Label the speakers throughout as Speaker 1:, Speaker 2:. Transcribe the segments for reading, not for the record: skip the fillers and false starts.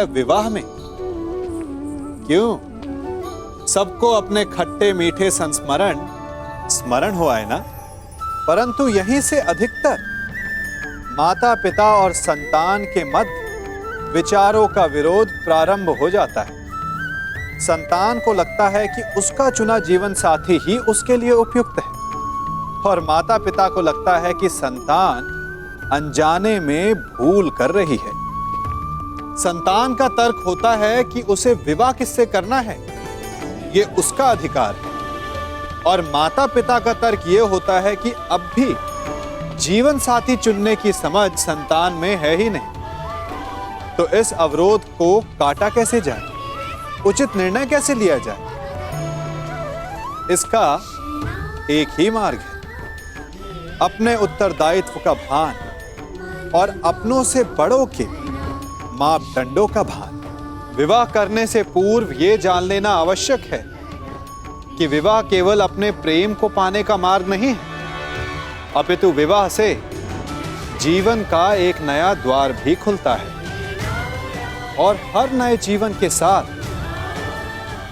Speaker 1: विवाह में। क्यों? सबको अपने खट्टे मीठे संस्मरण स्मरण हुआ है ना? परंतु यहीं से अधिकतर माता पिता और संतान के मध्य विचारों का विरोध प्रारंभ हो जाता है। संतान को लगता है कि उसका चुना जीवन साथी ही उसके लिए उपयुक्त है, और माता पिता को लगता है कि संतान अनजाने में भूल कर रही है। संतान का तर्क होता है कि उसे विवाह किससे करना है, ये उसका अधिकार है, और माता पिता का तर्क ये होता है कि अब भी जीवन साथी चुनने की समझ संतान में है ही नहीं। तो इस अवरोध को काटा कैसे जाए, उचित निर्णय कैसे लिया जाए? इसका एक ही मार्ग है, अपने उत्तरदायित्व का भान और अपनों से बड़ों के मापदंडों का भान। विवाह करने से पूर्व यह जान लेना आवश्यक है कि विवाह केवल अपने प्रेम को पाने का मार्ग नहीं है, अपितु विवाह से जीवन का एक नया द्वार भी खुलता है, और हर नए जीवन के साथ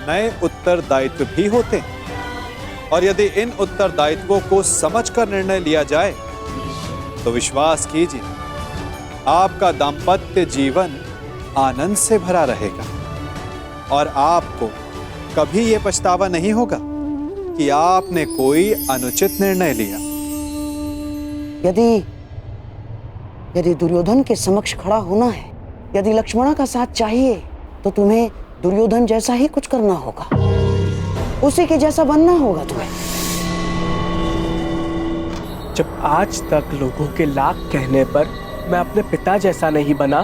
Speaker 1: नए उत्तरदायित्व भी होते हैं। और यदि इन उत्तरदायित्वों को समझकर निर्णय लिया जाए तो विश्वास कीजिए, आपका दाम्पत्य जीवन आनंद से भरा रहेगा, और आपको कभी यह पछतावा नहीं होगा कि आपने कोई अनुचित निर्णय लिया।
Speaker 2: यदि दुर्योधन के समक्ष खड़ा होना है, यदि लक्ष्मणा का साथ चाहिए, तो तुम्हें दुर्योधन जैसा ही कुछ करना होगा, उसी के जैसा बनना होगा तुम्हें।
Speaker 3: जब आज तक लोगों के लाख कहने पर मैं अपने पिता जैसा नहीं बना,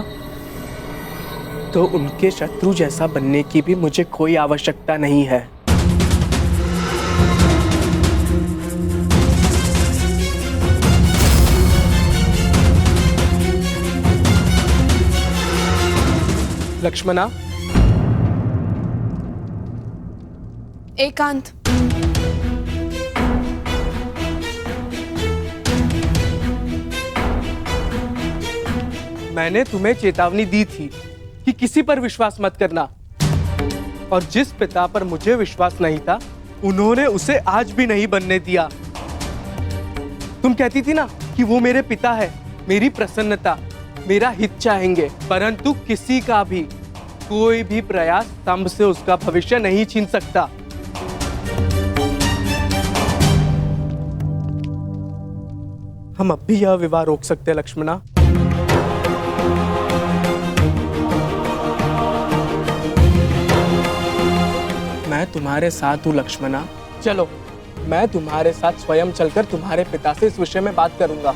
Speaker 3: तो उनके शत्रु जैसा बनने की भी मुझे कोई आवश्यकता नहीं है। लक्ष्मणा,
Speaker 4: एकांत।
Speaker 3: मैंने तुम्हें चेतावनी दी थी कि किसी पर विश्वास मत करना, और जिस पिता पर मुझे विश्वास नहीं था, उन्होंने उसे आज भी नहीं बनने दिया। तुम कहती थी ना कि वो मेरे पिता है, मेरी प्रसन्नता, मेरा हित चाहेंगे, परंतु किसी का भी कोई भी प्रयास स्तंभ से उसका भविष्य नहीं छीन सकता। हम अब भी यह विवाह रोक सकते हैं लक्ष्मणा। मैं तुम्हारे साथ हूं लक्ष्मणा। चलो, मैं तुम्हारे साथ स्वयं चलकर तुम्हारे पिता से इस विषय में बात करूंगा।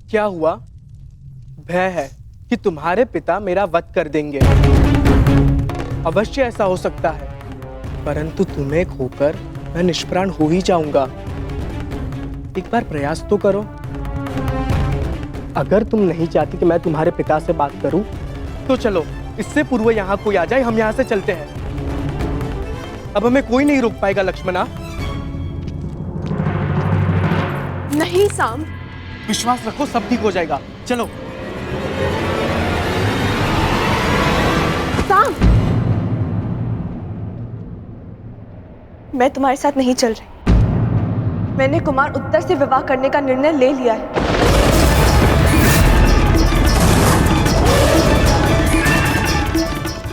Speaker 3: क्या हुआ? भय है कि तुम्हारे पिता मेरा वध कर देंगे। अवश्य ऐसा हो सकता है, परंतु तुम्हें खोकर मैं निष्प्राण हो ही जाऊंगा। एक बार प्रयास तो करो। अगर तुम नहीं चाहती कि मैं तुम्हारे पिता से बात करूं, तो चलो, इससे पूर्व यहाँ कोई आ जाए, हम यहाँ से चलते हैं। अब हमें कोई नहीं रोक पाएगा लक्ष्मणा।
Speaker 4: नहीं साम,
Speaker 3: विश्वास रखो, सब ठीक हो जाएगा। चलो।
Speaker 4: साम, मैं तुम्हारे साथ नहीं चल रही। मैंने कुमार उत्तर से विवाह करने का निर्णय ले लिया है।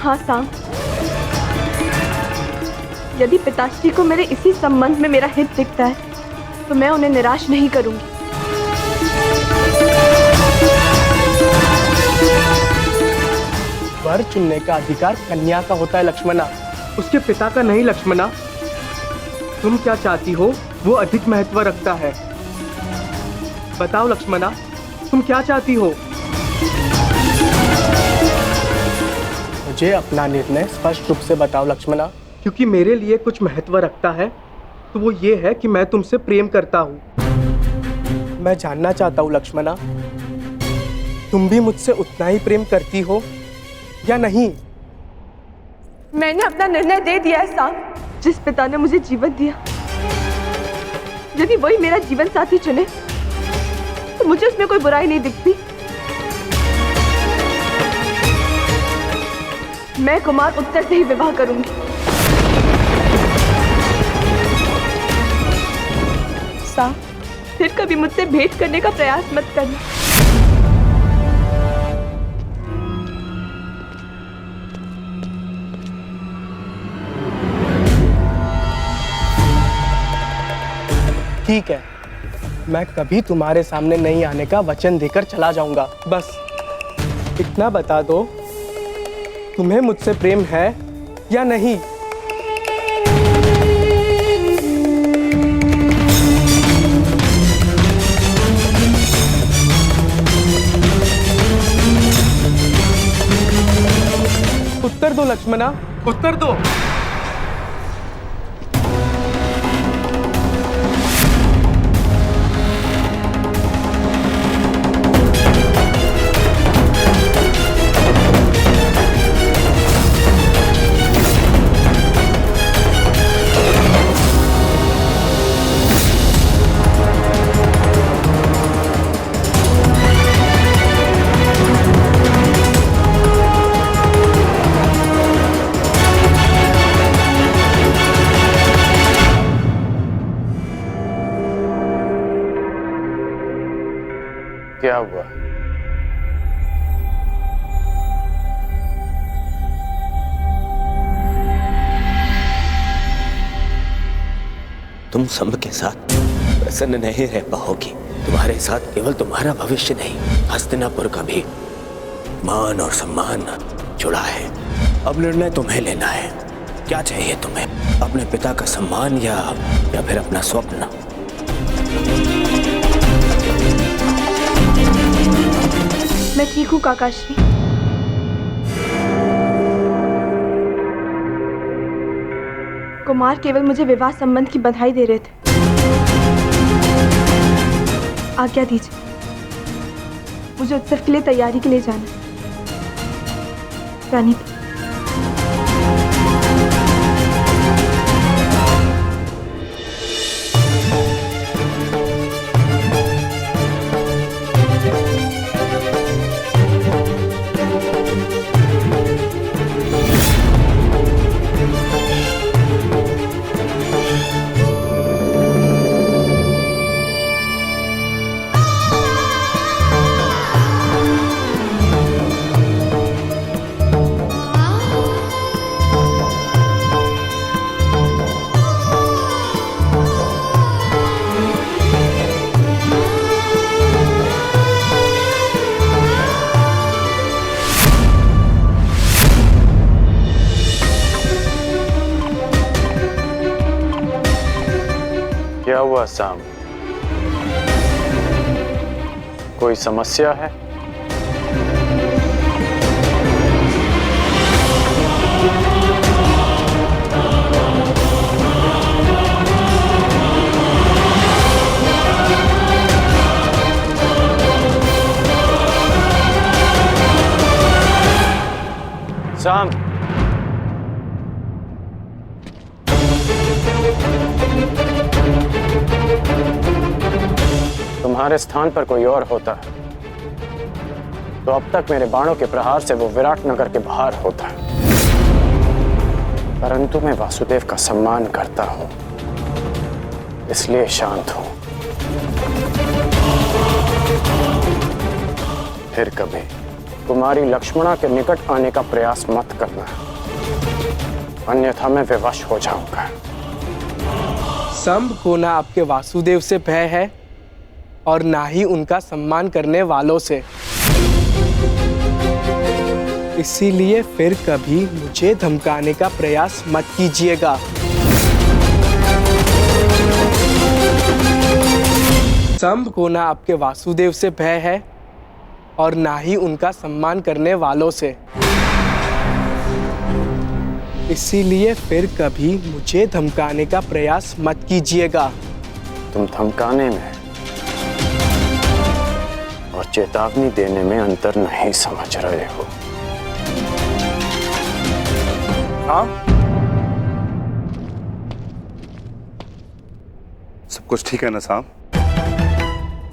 Speaker 4: हाँ साम, यदि पिताश्री को मेरे इसी संबंध में मेरा हित दिखता है, तो मैं उन्हें निराश नहीं करूंगी।
Speaker 3: वर चुनने का अधिकार कन्या का होता है लक्ष्मणा, उसके पिता का नहीं लक्ष्मणा। तुम क्या चाहती हो वो अधिक महत्व रखता है। बताओ लक्ष्मणा, तुम क्या चाहती हो? मुझे अपना निर्णय स्पष्ट रूप से बताओ लक्ष्मणा, क्योंकि मेरे लिए कुछ महत्व रखता है, तो वो ये है कि मैं तुमसे प्रेम करता हूँ। मैं जानना चाहता हूँ लक्ष्मणा, तुम भी मुझसे उतना ही प्रेम करती हो या नहीं?
Speaker 4: मैंने अपना निर्णय दे दिया है साहब। जिस पिता ने मुझे जीवन दिया, यदि वही मेरा जीवन साथी चुने तो मुझे उसमें कोई बुराई नहीं दिखती। मैं कुमार उत्तर से ही विवाह करूंगी। साहब, फिर कभी मुझसे भेंट करने का प्रयास मत करना।
Speaker 3: ठीक है, मैं कभी तुम्हारे सामने नहीं आने का वचन देकर चला जाऊंगा। बस इतना बता दो, तुम्हें मुझसे प्रेम है या नहीं? उत्तर दो लक्ष्मणा, उत्तर दो।
Speaker 5: क्या हुआ?
Speaker 6: तुम संभ के साथ प्रसन्न नहीं रह पाओगी। तुम्हारे साथ केवल तुम्हारा भविष्य नहीं, हस्तिनापुर का भी मान और सम्मान जुड़ा है। अब निर्णय तुम्हें लेना है। क्या चाहिए तुम्हें? अपने पिता का सम्मान या फिर अपना स्वप्न?
Speaker 4: मैं ठीक हूँ काकाश्री। कुमार केवल मुझे विवाह संबंध की बधाई दे रहे थे। आज्ञा दीजिए, मुझे उत्सव के लिए तैयारी के लिए जाना है। रानी,
Speaker 5: क्या हुआ साम? कोई समस्या है? साम, तुम्हारे स्थान पर कोई और होता तो अब तक मेरे बाणों के प्रहार से वो विराट नगर के बाहर होता। परंतु मैं वासुदेव का सम्मान करता हूं, इसलिए शांत हूं। फिर कभी कुमारी लक्ष्मणा के निकट आने का प्रयास मत करना, अन्यथा मैं विवश हो जाऊंगा।
Speaker 3: संभ को ना आपके वासुदेव से भय है और ना ही उनका सम्मान करने वालों से। इसीलिए फिर कभी मुझे धमकाने का प्रयास मत कीजिएगा। संभ को ना आपके वासुदेव से भय है और ना ही उनका सम्मान करने वालों से। इसीलिए फिर कभी मुझे धमकाने का प्रयास मत कीजिएगा।
Speaker 5: तुम धमकाने में और चेतावनी देने में अंतर नहीं समझ रहे हो।
Speaker 3: हाँ,
Speaker 7: सब कुछ ठीक है ना साहब?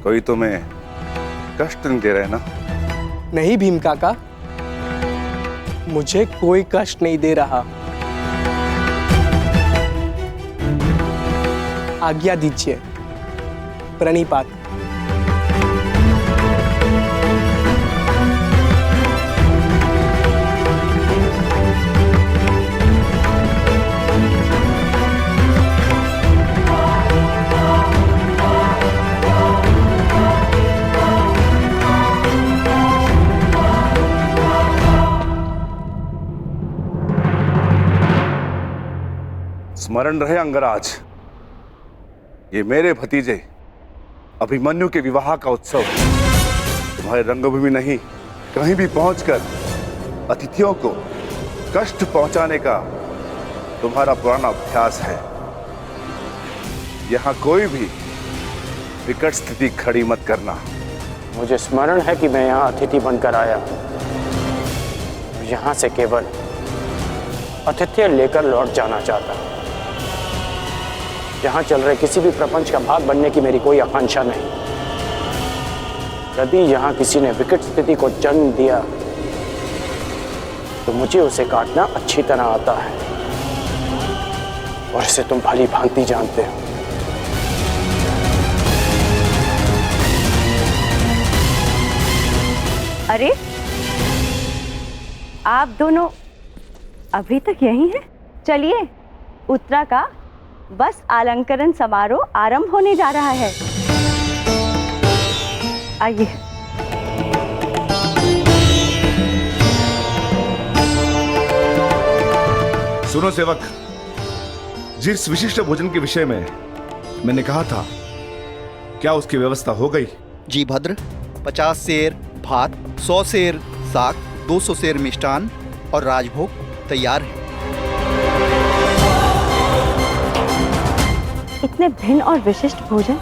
Speaker 7: कोई तुम्हें कष्ट नहीं दे रहे ना?
Speaker 3: नहीं भीम काका, मुझे कोई कष्ट नहीं दे रहा। आज्ञा दीजिए। प्रणिपात।
Speaker 7: स्मरण रहे अंगराज, ये मेरे भतीजे अभिमन्यु के विवाह का उत्सव तुम्हारे रंगभूमि नहीं, कहीं भी पहुंचकर अतिथियों को कष्ट पहुंचाने का तुम्हारा पुराना अभ्यास है। यहां कोई भी विकट स्थिति खड़ी मत करना।
Speaker 5: मुझे स्मरण है कि मैं यहाँ अतिथि बनकर आया, यहाँ से केवल अतिथि लेकर लौट जाना चाहता। यहाँ चल रहे किसी भी प्रपंच का भाग बनने की मेरी कोई आकांक्षा नहीं। यदि यहाँ किसी ने विकट स्थिति को जन्म दिया तो मुझे उसे काटना अच्छी तरह आता है, और इसे तुम भली भांति जानते हो।
Speaker 8: अरे, आप दोनों अभी तक यहीं हैं? चलिए, उत्तरा का बस अलंकरण समारोह आरंभ होने जा रहा है। आइए।
Speaker 7: सुनो सेवक, जिस विशिष्ट भोजन के विषय में मैंने कहा था, क्या उसकी व्यवस्था हो गई?
Speaker 9: जी भद्र, 50 सेर भात, 100 सेर साग, 200 सेर मिष्टान और राजभोग तैयार है।
Speaker 8: इतने भिन्न और विशिष्ट भोजन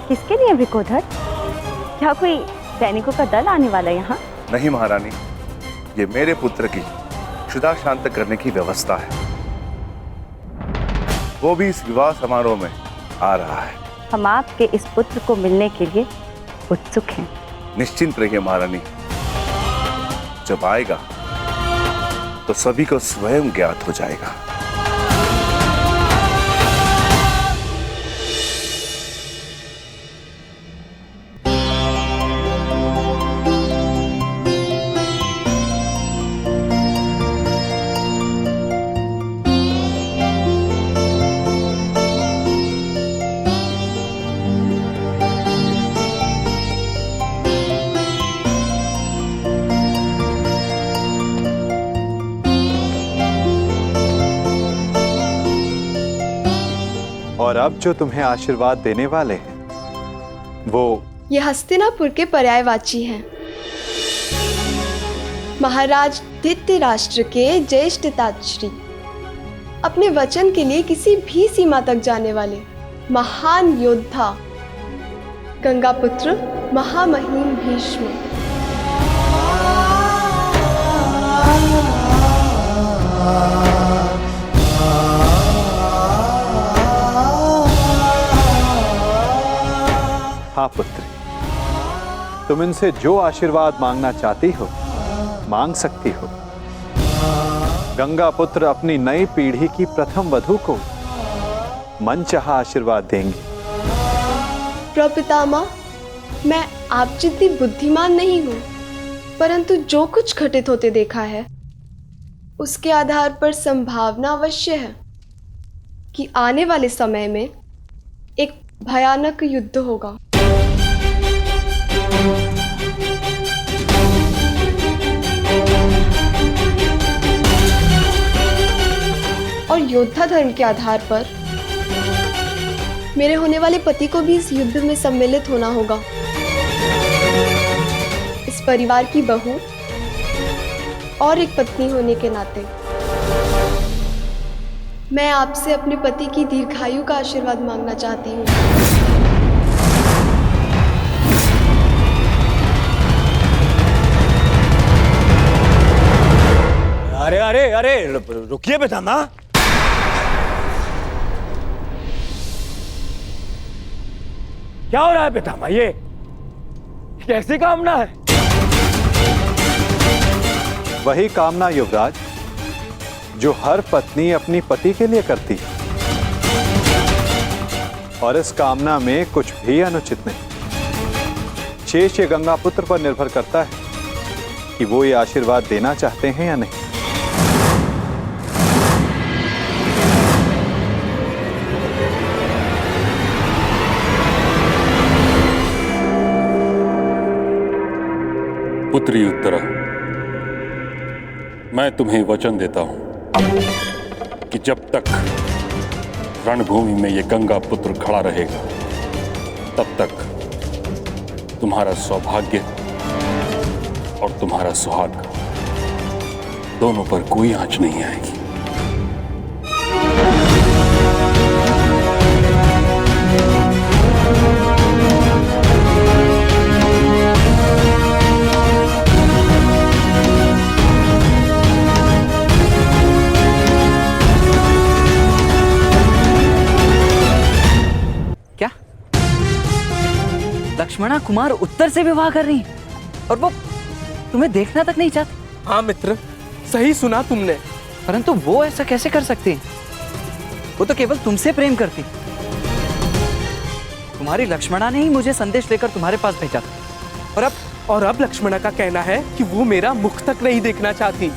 Speaker 8: किसके लिए विकोधर? क्या कोई सैनिकों का दल आने वाला यहाँ?
Speaker 7: नहीं महारानी, ये मेरे पुत्र की क्षुधा शांत करने की व्यवस्था है। वो भी इस विवाह समारोह में आ रहा है।
Speaker 8: हम आपके इस पुत्र को मिलने के लिए उत्सुक हैं।
Speaker 7: निश्चिंत रहिए महारानी, जब आएगा तो सभी को स्वयं ज्ञात हो जाएगा।
Speaker 1: और अब जो तुम्हें आशीर्वाद देने वाले हैं वो
Speaker 10: ये हस्तिनापुर के पर्यायवाची हैं। महाराज धृतराष्ट्र के ज्येष्ठ तातश्री, अपने वचन के लिए किसी भी सीमा तक जाने वाले महान योद्धा, गंगापुत्र महामहिम भीष्म।
Speaker 1: हाँ पुत्री, तुम इनसे जो आशीर्वाद मांगना चाहती हो मांग सकती हो। गंगा पुत्र अपनी नई पीढ़ी की प्रथम वधू को मनचाहा आशीर्वाद देंगे।
Speaker 10: प्रपितामह, मैं आप जितनी बुद्धिमान नहीं हूँ, परंतु जो कुछ घटित होते देखा है उसके आधार पर संभावना अवश्य है कि आने वाले समय में एक भयानक युद्ध होगा। और योद्धा धर्म के आधार पर मेरे होने वाले पति को भी इस युद्ध में सम्मिलित होना होगा। इस परिवार की बहू और एक पत्नी होने के नाते मैं आपसे अपने पति की दीर्घायु का आशीर्वाद मांगना चाहती हूँ।
Speaker 6: अरे अरे अरे, रुकिए पितामह। क्या हो रहा है पितामह? ये कैसी कामना है?
Speaker 1: वही कामना युवराज जो हर पत्नी अपनी पति के लिए करती है, और इस कामना में कुछ भी अनुचित नहीं। शेष ये गंगा पुत्र पर निर्भर करता है कि वो ये आशीर्वाद देना चाहते हैं या नहीं।
Speaker 11: पुत्री उत्तरा, मैं तुम्हें वचन देता हूं कि जब तक रणभूमि में ये गंगा पुत्र खड़ा रहेगा तब तक तुम्हारा सौभाग्य और तुम्हारा सुहाग दोनों पर कोई आंच नहीं आएगी।
Speaker 12: लक्ष्मणा कुमार उत्तर से विवाह कर रही है और वो तुम्हें देखना तक नहीं चाहती।
Speaker 3: हाँ मित्र, सही सुना तुमने।
Speaker 12: परंतु वो ऐसा कैसे कर सकती है? वो तो केवल तुमसे प्रेम करती। तुम्हारी लक्ष्मणा ने ही मुझे संदेश लेकर तुम्हारे पास भेजा था।
Speaker 3: और अब लक्ष्मणा का कहना है कि वो मेरा मुख तक नहीं देखना चाहती।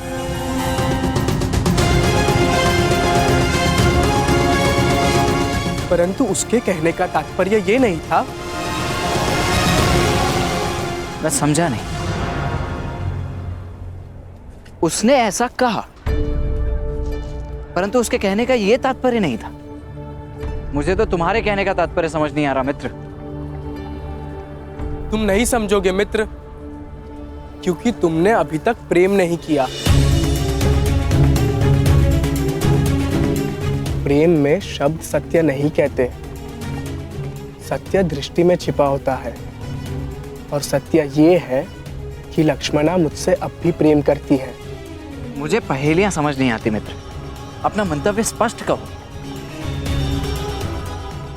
Speaker 3: परंतु उसके कहने का तात्पर्य ये नहीं था।
Speaker 12: मैं समझा नहीं। उसने ऐसा कहा, परंतु उसके कहने का यह तात्पर्य नहीं था। मुझे तो तुम्हारे कहने का तात्पर्य समझ नहीं आ रहा मित्र।
Speaker 3: तुम नहीं समझोगे मित्र, क्योंकि तुमने अभी तक प्रेम नहीं किया। प्रेम में शब्द सत्य नहीं कहते। सत्य दृष्टि में छिपा होता है, और सत्य ये है कि लक्ष्मणा मुझसे अब भी प्रेम करती है।
Speaker 12: मुझे पहेलियां समझ नहीं आती मित्र। अपना मंतव्य स्पष्ट कहो।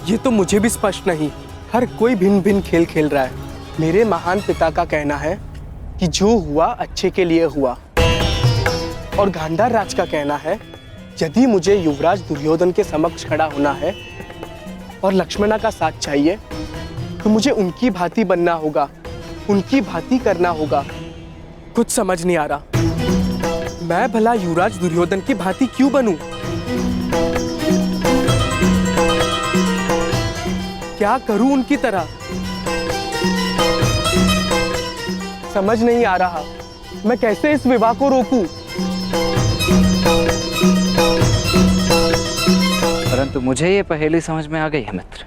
Speaker 3: ये तो मुझे भी स्पष्ट नहीं। हर कोई भिन्न भिन्न खेल खेल रहा है। मेरे महान पिता का कहना है कि जो हुआ अच्छे के लिए हुआ, और गांधार राज का कहना है यदि मुझे युवराज दुर्योधन के समक्ष खड़ा होना है और लक्ष्मणा का साथ चाहिए तो मुझे उनकी भांति बनना होगा, उनकी भांति करना होगा। कुछ समझ नहीं आ रहा। मैं भला युवराज दुर्योधन की भांति क्यों बनूं? क्या करूं उनकी तरह? समझ नहीं आ रहा। मैं कैसे इस विवाह को रोकूं?
Speaker 12: परंतु मुझे ये पहेली समझ में आ गई है मित्र।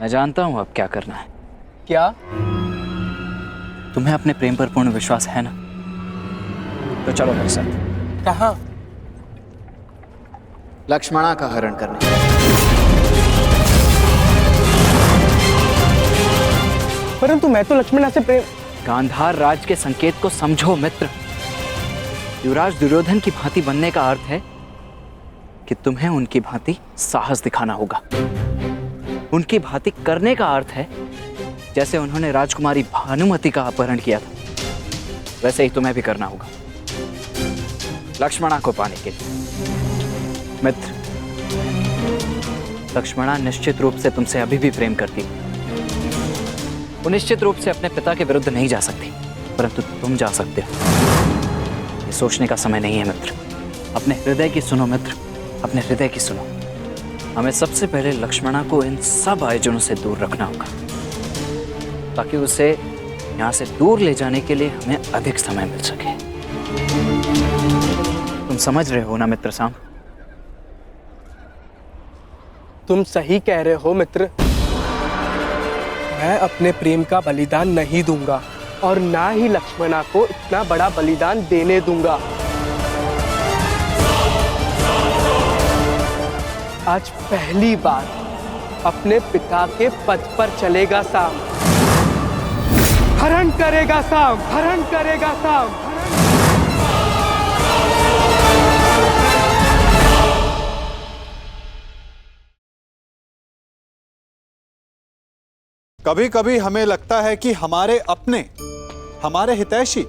Speaker 12: मैं जानता हूं अब क्या करना है।
Speaker 3: क्या?
Speaker 12: तुम्हें अपने प्रेम पर पूर्ण विश्वास है ना? तो चलो मेरे साथ।
Speaker 3: कहां?
Speaker 12: लक्ष्मणा का हरण करने।
Speaker 3: परंतु मैं तो लक्ष्मणा से प्रेम।
Speaker 12: गांधार राज के संकेत को समझो मित्र। युवराज दुर्योधन की भांति बनने का अर्थ है कि तुम्हें उनकी भांति साहस दिखाना होगा। उनकी भांति करने का अर्थ है जैसे उन्होंने राजकुमारी भानुमति का अपहरण किया था, वैसे ही तुम्हें भी करना होगा लक्ष्मणा को पाने के लिए। मित्र, लक्ष्मणा निश्चित रूप से तुमसे अभी भी प्रेम करती है। वो निश्चित रूप से अपने पिता के विरुद्ध नहीं जा सकती, परंतु तुम जा सकते हो। ये सोचने का समय नहीं है मित्र। अपने हृदय की सुनो मित्र, अपने हृदय की सुनो। हमें सबसे पहले लक्ष्मणा को इन सब आयोजनों से दूर रखना होगा, ताकि उसे यहाँ से दूर ले जाने के लिए हमें अधिक समय मिल सके। तुम समझ रहे हो ना मित्र सांब?
Speaker 3: तुम सही कह रहे हो मित्र। मैं अपने प्रेम का बलिदान नहीं दूंगा, और ना ही लक्ष्मणा को इतना बड़ा बलिदान देने दूंगा। आज पहली बार अपने पिता के पद पर चलेगा सांब। हरण करेगा सांब, हरण करेगा सांब।
Speaker 1: कभी कभी हमें लगता है कि हमारे अपने, हमारे हितैषी,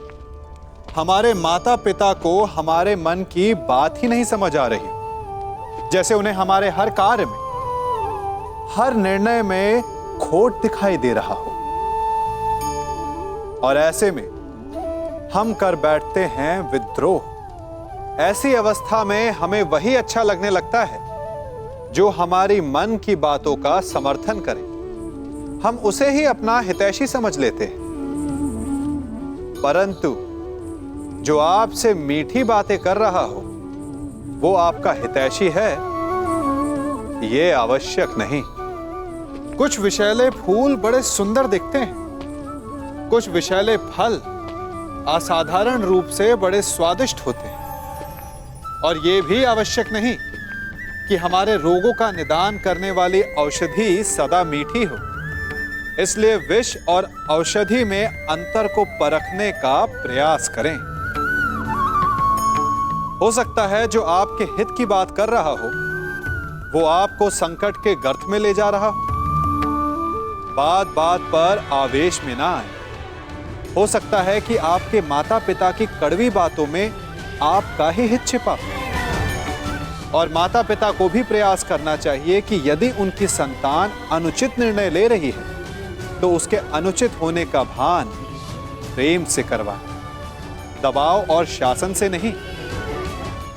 Speaker 1: हमारे माता पिता को हमारे मन की बात ही नहीं समझ आ रही, जैसे उन्हें हमारे हर कार्य में, हर निर्णय में खोट दिखाई दे रहा हो। और ऐसे में हम कर बैठते हैं विद्रोह। ऐसी अवस्था में हमें वही अच्छा लगने लगता है जो हमारी मन की बातों का समर्थन करे। हम उसे ही अपना हितैषी समझ लेते हैं। परंतु जो आपसे मीठी बातें कर रहा हो वो आपका हितैषी है, ये आवश्यक नहीं। कुछ विषैले फूल बड़े सुंदर दिखते हैं, कुछ विषैले फल असाधारण रूप से बड़े स्वादिष्ट होते हैं। और ये भी आवश्यक नहीं कि हमारे रोगों का निदान करने वाली औषधि सदा मीठी हो। इसलिए विष और औषधि में अंतर को परखने का प्रयास करें। हो सकता है जो आपके हित की बात कर रहा हो वो आपको संकट के गर्त में ले जा रहा हो। बात बात पर आवेश में ना आए। हो सकता है कि आपके माता पिता की कड़वी बातों में आपका ही हित छिपा हो। और माता पिता को भी प्रयास करना चाहिए कि यदि उनकी संतान अनुचित निर्णय ले रही है तो उसके अनुचित होने का भान प्रेम से करवाएं, दबाव और शासन से नहीं।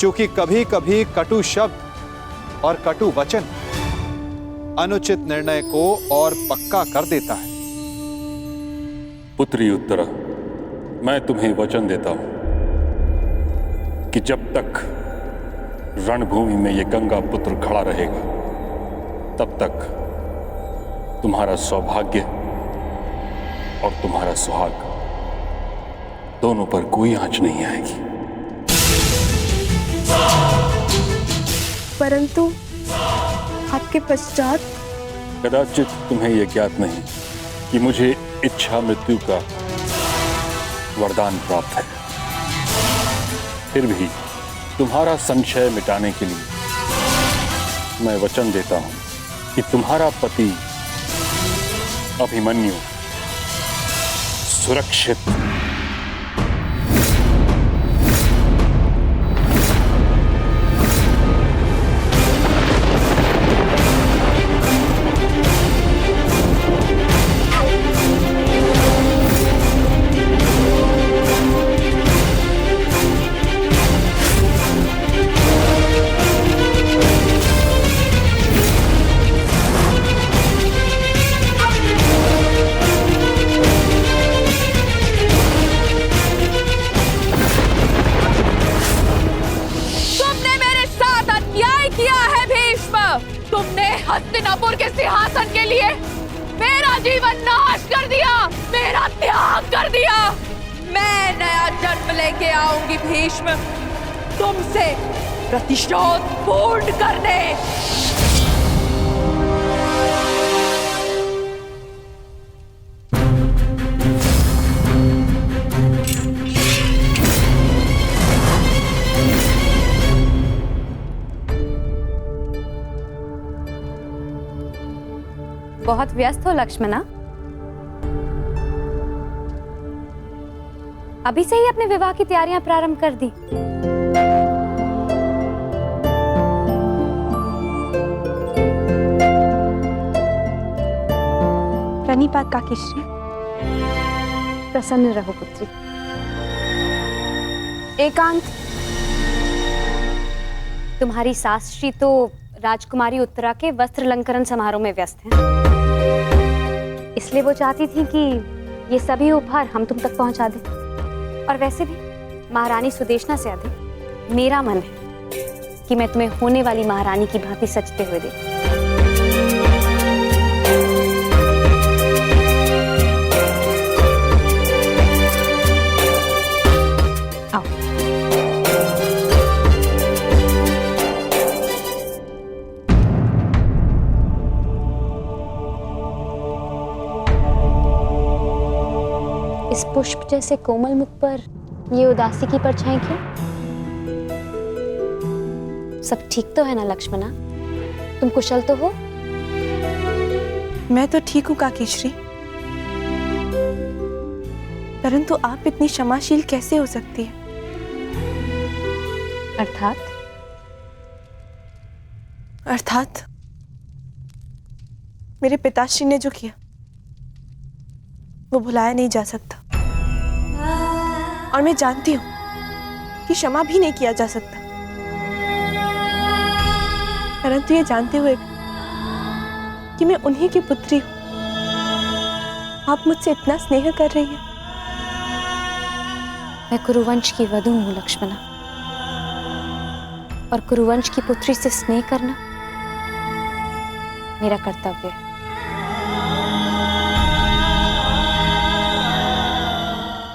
Speaker 1: क्योंकि कभी कभी कटु शब्द और कटु वचन अनुचित निर्णय को और पक्का कर देता है।
Speaker 11: पुत्री उत्तरा, मैं तुम्हें वचन देता हूं कि जब तक रणभूमि में यह गंगा पुत्र खड़ा रहेगा तब तक तुम्हारा सौभाग्य और तुम्हारा सुहाग दोनों पर कोई आंच नहीं आएगी।
Speaker 10: परंतु आपके पश्चात
Speaker 11: कदाचित तुम्हें यह ज्ञात नहीं कि मुझे इच्छा मृत्यु का वरदान प्राप्त है। फिर भी तुम्हारा संशय मिटाने के लिए मैं वचन देता हूं कि तुम्हारा पति अभिमन्यु सुरक्षित
Speaker 13: हस्तिनापुर के सिंहासन के लिए मेरा जीवन नाश कर दिया, मेरा त्याग कर दिया। मैं नया जन्म लेके आऊंगी भीष्म, तुमसे प्रतिशोध पूर्ण करने।
Speaker 8: बहुत व्यस्त हो लक्ष्मणा? अभी से ही अपने विवाह की तैयारियां प्रारंभ कर दी।
Speaker 4: प्रणिपात काकीश्री।
Speaker 8: प्रसन्न रहो पुत्री।
Speaker 4: एकांत।
Speaker 8: तुम्हारी सास श्री तो राजकुमारी उत्तरा के वस्त्र अलंकरण समारोह में व्यस्त हैं। इसलिए वो चाहती थी कि ये सभी उपहार हम तुम तक पहुंचा दें। और वैसे भी महारानी सुदेशना से अधिक मेरा मन है कि मैं तुम्हें होने वाली महारानी की भांति सजते हुए देखूं। इस पुष्प जैसे कोमल मुख पर ये उदासी की परछाई क्यों? सब ठीक तो है ना लक्ष्मणा? तुम कुशल तो हो?
Speaker 4: मैं तो ठीक हूँ काकीश्री।
Speaker 10: परंतु आप इतनी क्षमाशील कैसे हो सकती है? अर्थात मेरे पिताश्री ने जो किया वो भुलाया नहीं जा सकता, और मैं जानती हूं कि क्षमा भी नहीं किया जा सकता। परंतु ये जानते हुए कि मैं उन्हीं की पुत्री हूं, आप मुझसे इतना स्नेह कर रही हैं।
Speaker 8: मैं कुरुवंश की वधू हूं लक्ष्मणा, और कुरुवंश की पुत्री से स्नेह करना मेरा कर्तव्य है।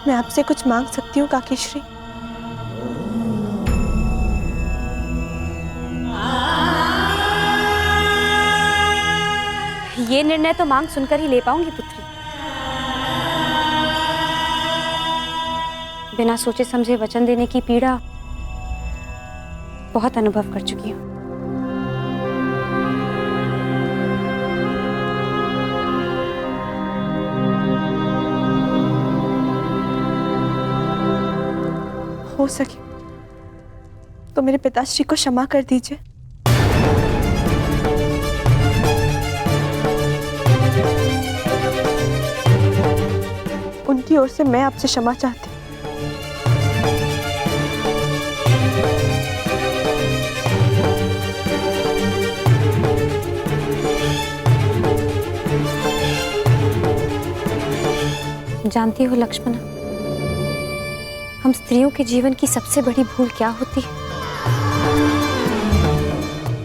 Speaker 10: मैं आपसे कुछ मांग सकती हूँ काकीश्री?
Speaker 8: ये निर्णय तो मांग सुनकर ही ले पाऊंगी पुत्री। बिना सोचे समझे वचन देने की पीड़ा बहुत अनुभव कर चुकी हूँ।
Speaker 10: हो सके तो मेरे पिताश्री को क्षमा कर दीजिए। उनकी ओर से मैं आपसे क्षमा चाहती हूँ।
Speaker 8: जानती हो लक्ष्मणा, हम स्त्रियों के जीवन की सबसे बड़ी भूल क्या होती है?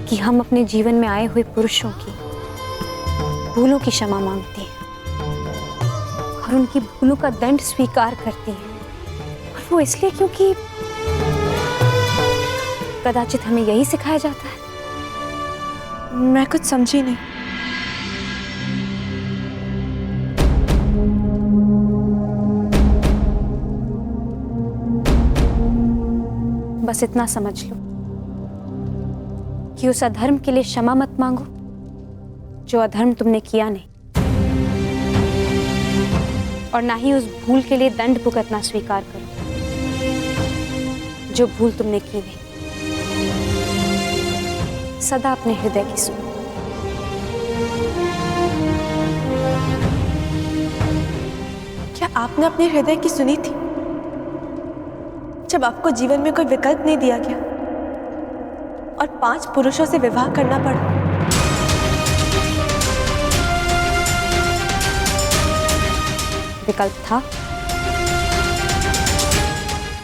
Speaker 8: कि हम अपने जीवन में आए हुए पुरुषों की भूलों की क्षमा मांगती हैं और उनकी भूलों का दंड स्वीकार करती हैं। और वो इसलिए क्योंकि कदाचित हमें यही सिखाया जाता है।
Speaker 10: मैं कुछ समझी नहीं।
Speaker 8: बस इतना समझ लो कि उस अधर्म के लिए क्षमा मत मांगो जो अधर्म तुमने किया नहीं, और ना ही उस भूल के लिए दंड भुगतना स्वीकार करो जो भूल तुमने की नहीं। सदा अपने हृदय की सुनो।
Speaker 10: क्या आपने अपने हृदय की सुनी थी जब आपको जीवन में कोई विकल्प नहीं दिया गया और 5 पुरुषों से विवाह करना पड़ा?
Speaker 8: विकल्प था,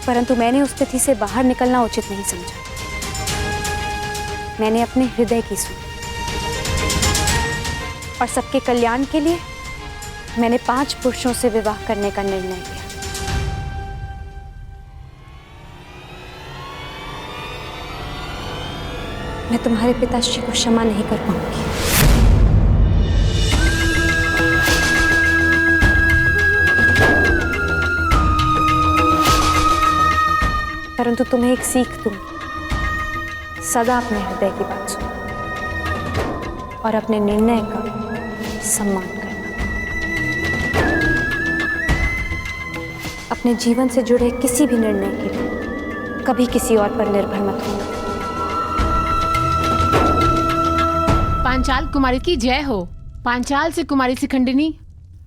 Speaker 8: परंतु मैंने उस स्थिति से बाहर निकलना उचित नहीं समझा। मैंने अपने हृदय की सुनी और सबके कल्याण के लिए मैंने 5 पुरुषों से विवाह करने का निर्णय लिया। मैं तुम्हारे पिताश्री को क्षमा नहीं कर पाऊंगी। परंतु तुम्हें एक सीख दूंगी। सदा अपने हृदय की बात सुनो और अपने निर्णय का सम्मान करना। अपने जीवन से जुड़े किसी भी निर्णय के लिए कभी किसी और पर निर्भर मत होना।
Speaker 14: पांचाल कुमारी की जय हो। पांचाल से कुमारी शिखंडिनी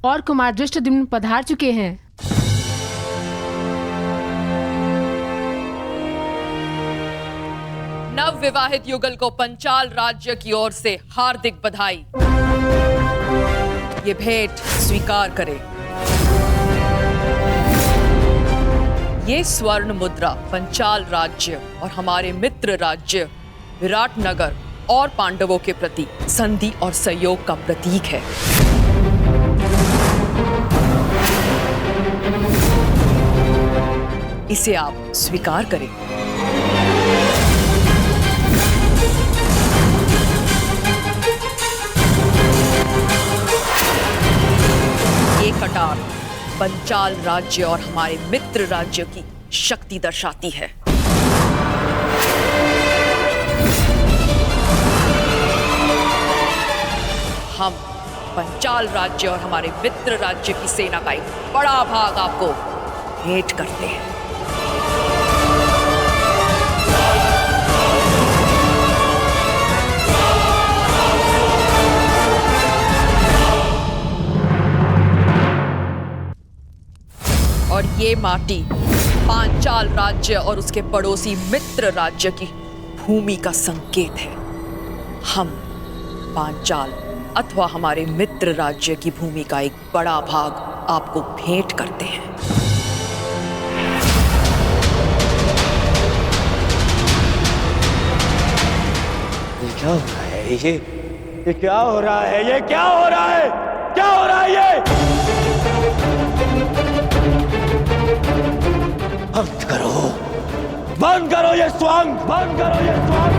Speaker 14: और कुमार दृष्टद्युम्न पधार चुके हैं।
Speaker 13: नव विवाहित युगल को पंचाल राज्य की ओर से हार्दिक बधाई। ये भेंट स्वीकार करें। ये स्वर्ण मुद्रा पंचाल राज्य और हमारे मित्र राज्य विराटनगर और पांडवों के प्रति संधि और सहयोग का प्रतीक है। इसे आप स्वीकार करें। ये कटार पंचाल राज्य और हमारे मित्र राज्य की शक्ति दर्शाती है। हम पंचाल राज्य और हमारे मित्र राज्य की सेना का एक बड़ा भाग आपको भेंट करते हैं। और ये माटी पांचाल राज्य और उसके पड़ोसी मित्र राज्य की भूमि का संकेत है। हम पांचाल अथवा हमारे मित्र राज्य की भूमि का एक बड़ा भाग आपको भेंट करते हैं।
Speaker 6: ये क्या हो रहा है? ये क्या हो रहा है? ये क्या हो रहा है? क्या हो रहा है ये? बंद करो, बंद करो ये स्वांग, बंद करो ये स्वांग।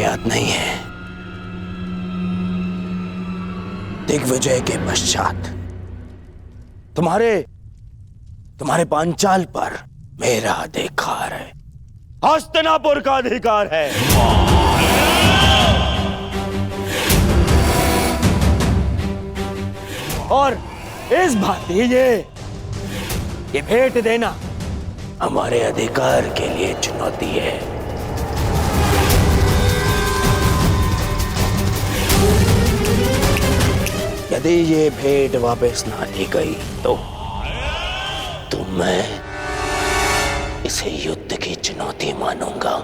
Speaker 6: याद नहीं है, दिग्विजय के पश्चात तुम्हारे पांचाल पर मेरा अधिकार है, हस्तिनापुर का अधिकार है। और इस भांति ये भेंट देना हमारे अधिकार के लिए चुनौती है। यदि ये भेंट वापस ना ली गई तो मैं इसे युद्ध की चुनौती मानूंगा।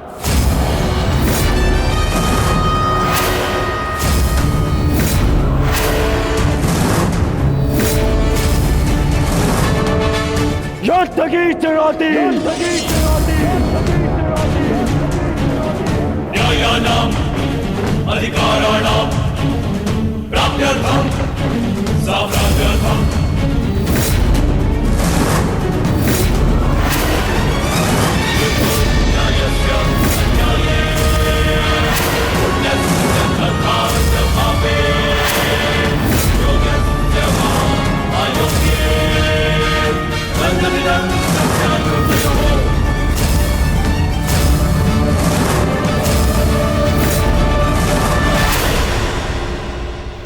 Speaker 6: युद्ध की चुनौती,
Speaker 15: न्यायानां अधिकाराणां प्राप्त्यर्थं साम्राज्यार्थं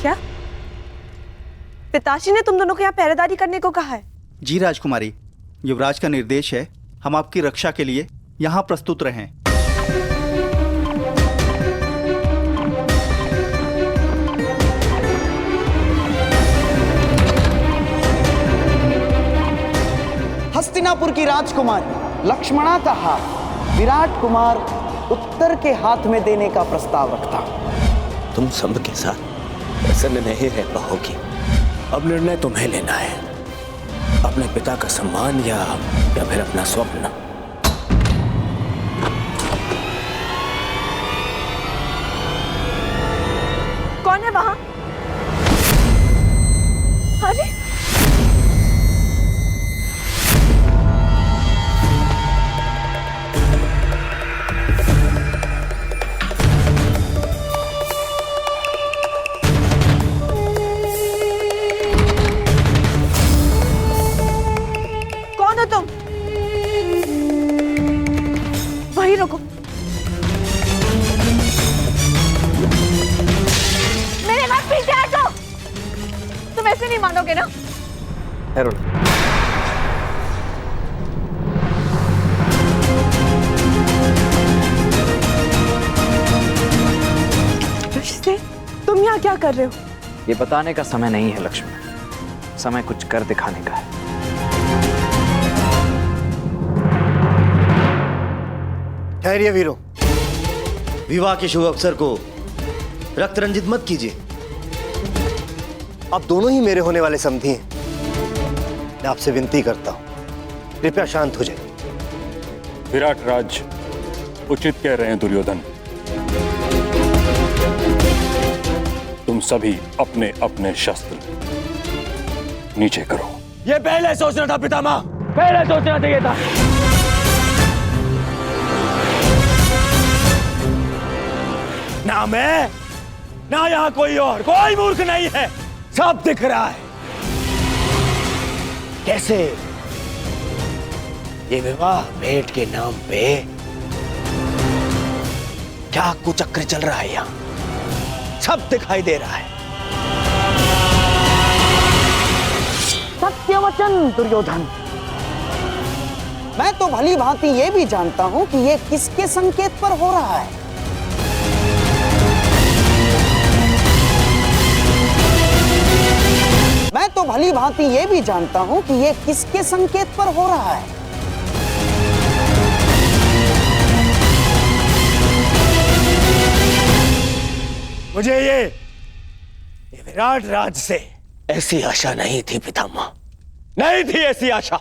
Speaker 4: क्या पिताश्री ने तुम दोनों को यहाँ पहरेदारी करने को कहा है?
Speaker 9: जी राजकुमारी, युवराज का निर्देश है, हम आपकी रक्षा के लिए यहाँ प्रस्तुत रहें।
Speaker 2: हस्तिनापुर की राजकुमारी लक्ष्मणा का हाथ विराट कुमार उत्तर के हाथ में देने का प्रस्ताव रखता हूं।
Speaker 6: तुम सब के साथ प्रसन्न नहीं रह पाओगी। अब निर्णय तुम्हें लेना है, अपने पिता का सम्मान या फिर अपना स्वप्न।
Speaker 4: कौन है वहां? अरे तुम वहीं रुको। मेरे बाद पीछे हटो। तुम ऐसे नहीं मानोगे ना? रिश्ते, तुम यहाँ क्या कर रहे हो?
Speaker 12: ये बताने का समय नहीं है लक्ष्मण, समय कुछ कर दिखाने का है।
Speaker 16: ठहरिए वीरों, विवाह के शुभ अवसर को रक्त रंजित मत कीजिए। आप दोनों ही मेरे होने वाले समधी हैं। मैं आपसे विनती करता हूं, कृपया शांत हो जाइए।
Speaker 11: विराट राज उचित कह रहे हैं दुर्योधन। तुम सभी अपने अपने शस्त्र नीचे करो।
Speaker 6: ये पहले सोचना था पितामह, पहले सोचना चाहिए था। ना मैं, ना यहाँ कोई और, कोई मूर्ख नहीं है। सब दिख रहा है कैसे ये विवाह भेंट के नाम पे क्या कुचक्र चल रहा है यहां, सब दिखाई दे रहा है।
Speaker 2: सत्यवचन दुर्योधन, मैं तो भली भांति ये भी जानता हूं कि ये किसके संकेत पर हो रहा है। मैं तो भली भांति ये भी जानता हूं कि ये किसके संकेत पर हो रहा है।
Speaker 6: मुझे ये विराट राज से ऐसी आशा नहीं थी पितामह, नहीं थी ऐसी आशा।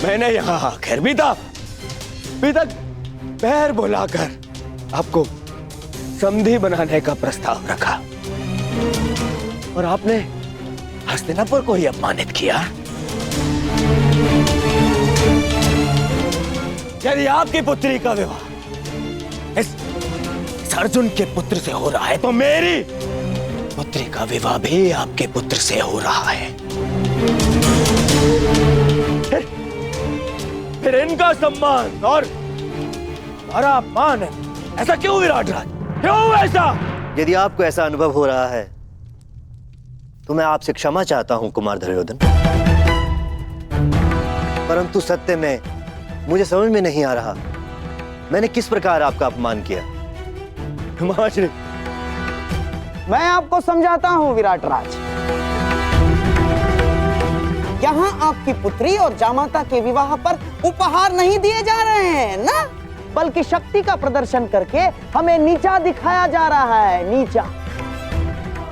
Speaker 6: मैंने यहां आकर भी तक पैर बुलाकर आपको संधि बनाने का प्रस्ताव रखा और आपने हस्तिनापुर को ही अपमानित किया। यदि आपकी पुत्री का विवाह इस अर्जुन के पुत्र से हो रहा है तो मेरी पुत्री का विवाह भी आपके पुत्र से हो रहा है। फिर इनका सम्मान और हमारा अपमान है, ऐसा क्यों विराट राज, क्यों ऐसा?
Speaker 16: यदि आपको ऐसा अनुभव हो रहा है तो मैं आपसे क्षमा चाहता हूं कुमार दुर्योधन, परंतु सत्य में मुझे समझ में नहीं आ रहा मैंने किस प्रकार आपका अपमान किया।
Speaker 6: हिमाश्री,
Speaker 2: मैं आपको समझाता हूं विराट राज। यहाँ आपकी पुत्री और जामाता के विवाह पर उपहार नहीं दिए जा रहे हैं ना, बल्कि शक्ति का प्रदर्शन करके हमें नीचा दिखाया जा रहा है, नीचा।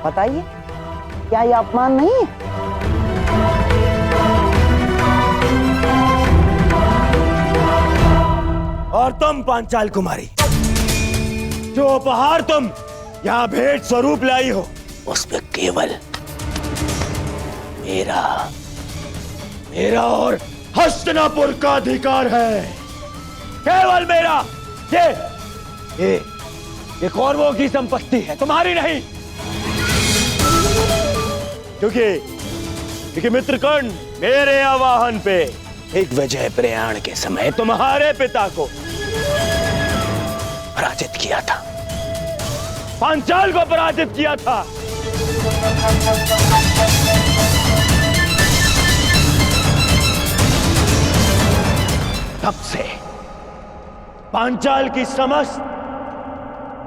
Speaker 2: बताइए, क्या यह अपमान नहीं है?
Speaker 6: और तुम पांचाल कुमारी, जो उपहार तुम यहाँ भेंट स्वरूप लाई हो उसमें केवल मेरा और हस्तिनापुर का अधिकार है, केवल मेरा। ये कौरवों की संपत्ति है, तुम्हारी नहीं। क्योंकि मित्रकर्ण मेरे आवाहन पे एक विजय प्रयाण के समय तुम्हारे पिता को पराजित किया था, पांचाल को पराजित किया था। तब से पांचाल की समस्त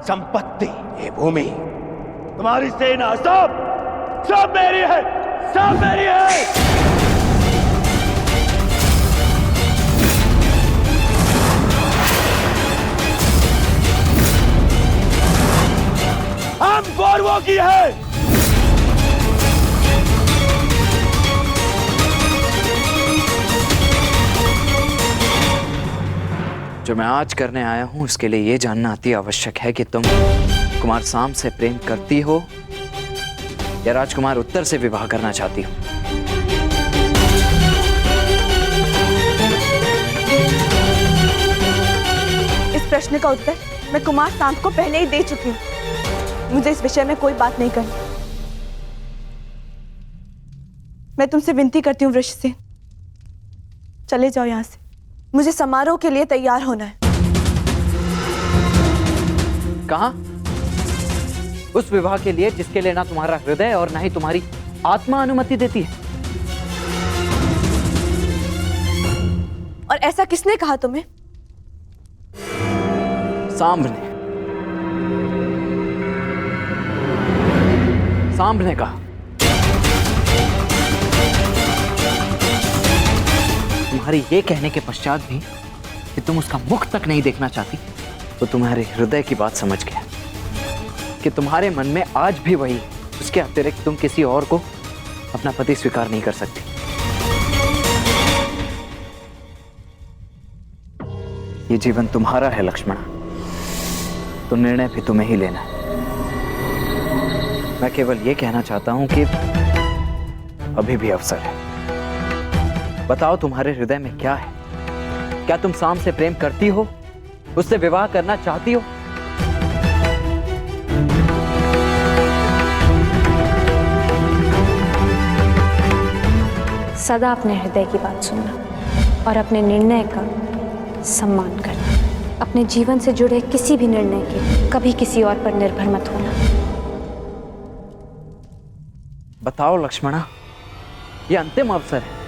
Speaker 6: संपत्ति, ये भूमि, तुम्हारी सेना, सब मेरी है, सब मेरी है। हम कौरवों की है।
Speaker 12: जो मैं आज करने आया हूं उसके लिए यह जानना अति आवश्यक है कि तुम कुमार साम से प्रेम करती हो या राजकुमार उत्तर से विवाह करना चाहती हो।
Speaker 4: इस प्रश्न का उत्तर मैं कुमार सांत को पहले ही दे चुकी हूँ। मुझे इस विषय में कोई बात नहीं करनी। मैं तुमसे विनती करती हूँ वृष से, चले जाओ यहाँ से। मुझे समारोह के लिए तैयार होना है।
Speaker 12: कहां? उस विवाह के लिए जिसके लिए ना तुम्हारा हृदय और ना ही तुम्हारी आत्मा अनुमति देती है।
Speaker 4: और ऐसा किसने कहा तुम्हें?
Speaker 12: सांब ने कहा। तुम्हारी ये कहने के पश्चात भी कि तुम उसका मुख तक नहीं देखना चाहती, तो तुम्हारे हृदय की बात समझ गया कि तुम्हारे मन में आज भी वही, उसके अतिरिक्त तुम किसी और को अपना पति स्वीकार नहीं कर सकती। ये जीवन तुम्हारा है लक्ष्मण, तो निर्णय भी तुम्हें ही लेना है। मैं केवल ये कहना चाहता हूं कि अभी भी अवसर है। बताओ तुम्हारे हृदय में क्या है? क्या तुम साम से प्रेम करती हो, उससे विवाह करना चाहती हो,
Speaker 8: सदा अपने हृदय की बात सुनना और अपने निर्णय का सम्मान करना। अपने जीवन से जुड़े किसी भी निर्णय के कभी किसी और पर निर्भर मत होना।
Speaker 12: बताओ लक्ष्मणा, ये अंतिम अवसर है,